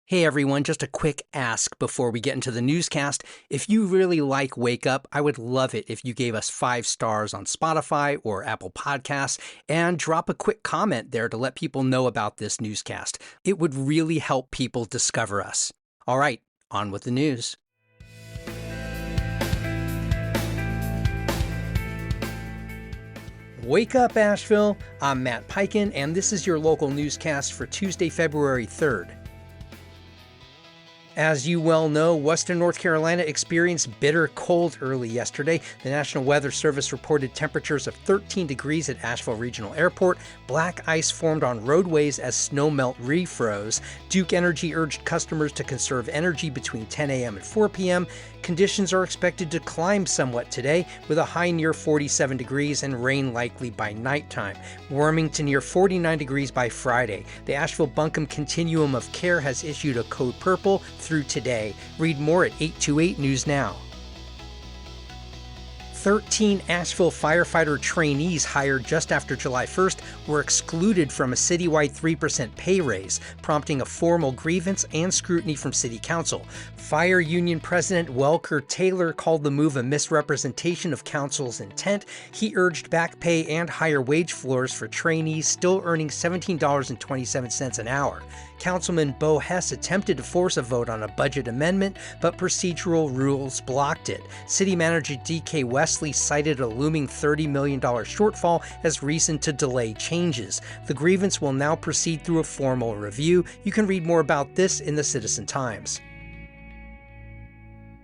Hey everyone, just a quick ask before we get into the newscast. If you really like Wake Up, I would love it if you gave us 5 stars on Spotify or Apple Podcasts and drop a quick comment there to let people know about this newscast. It would really help people discover us. All right, on with the news. Wake up, Asheville. I'm Matt Peiken, and this is your local newscast for Tuesday, February 3rd. As you well know, Western North Carolina experienced bitter cold early yesterday. The National Weather Service reported temperatures of 13 degrees at Asheville Regional Airport. Black ice formed on roadways as snowmelt refroze. Duke Energy urged customers to conserve energy between 10 a.m. and 4 p.m. Conditions are expected to climb somewhat today, with a high near 47 degrees and rain likely by nighttime, warming to near 49 degrees by Friday. The Asheville-Buncombe Continuum of Care has issued a code purple through today. Read more at 828 News Now. 13 Asheville firefighter trainees hired just after July 1st were excluded from a citywide 3% pay raise, prompting a formal grievance and scrutiny from City Council. Fire Union President Welker Taylor called the move a misrepresentation of Council's intent. He urged back pay and higher wage floors for trainees still earning $17.27 an hour. Councilman Bo Hess attempted to force a vote on a budget amendment, but procedural rules blocked it. City Manager D.K. Wesley cited a looming $30 million shortfall as reason to delay changes. The grievance will now proceed through a formal review. You can read more about this in the Citizen Times.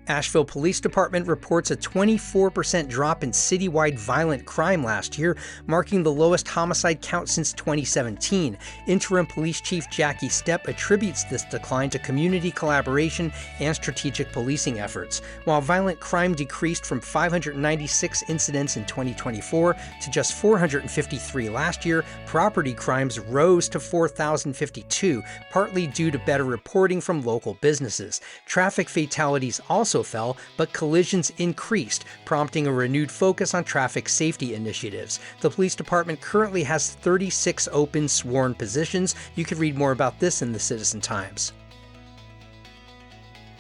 Asheville Police Department reports a 24% drop in citywide violent crime last year, marking the lowest homicide count since 2017. Interim Police Chief Jackie Stepp attributes this decline to community collaboration and strategic policing efforts. While violent crime decreased from 596 incidents in 2024 to just 453 last year, property crimes rose to 4,052, partly due to better reporting from local businesses. Traffic fatalities also fell, but collisions increased, prompting a renewed focus on traffic safety initiatives. The police department currently has 36 open sworn positions. You can read more about this in the Citizen Times.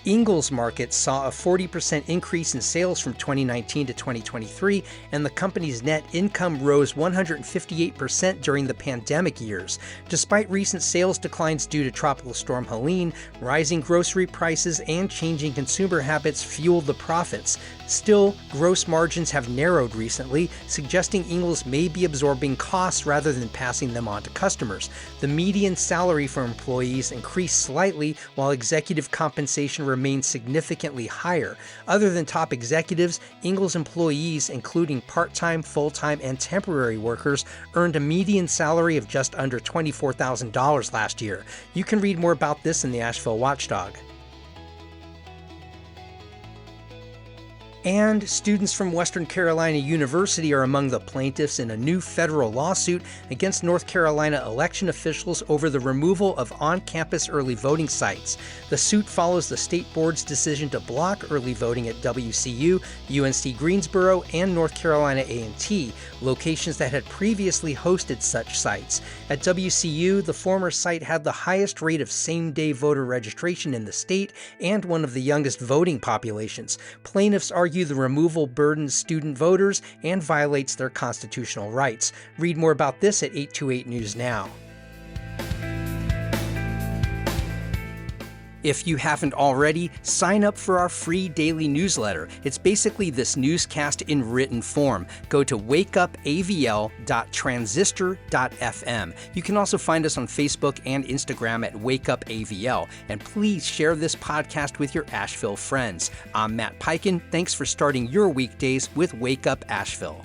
Ingles Market saw a 40% increase in sales from 2019 to 2023, and the company's net income rose 158% during the pandemic years. Despite recent sales declines due to Tropical Storm Helene, rising grocery prices and changing consumer habits fueled the profits. Still, gross margins have narrowed recently, suggesting Ingles may be absorbing costs rather than passing them on to customers. The median salary for employees increased slightly, while executive compensation remains significantly higher. Other than top executives, Ingles employees, including part-time, full-time, and temporary workers, earned a median salary of just under $24,000 last year. You can read more about this in the Asheville Watchdog. And students from Western Carolina University are among the plaintiffs in a new federal lawsuit against North Carolina election officials over the removal of on-campus early voting sites. The suit follows the state board's decision to block early voting at WCU, UNC Greensboro, and North Carolina A&T, locations that had previously hosted such sites. At WCU, the former site had the highest rate of same-day voter registration in the state and one of the youngest voting populations. Plaintiffs argue the removal burdens student voters and violates their constitutional rights. Read more about this at 828 News Now. If you haven't already, sign up for our free daily newsletter. It's basically this newscast in written form. Go to wakeupavl.transistor.fm. You can also find us on Facebook and Instagram at wakeupavl. And please share this podcast with your Asheville friends. I'm Matt Peiken. Thanks for starting your weekdays with Wake Up Asheville.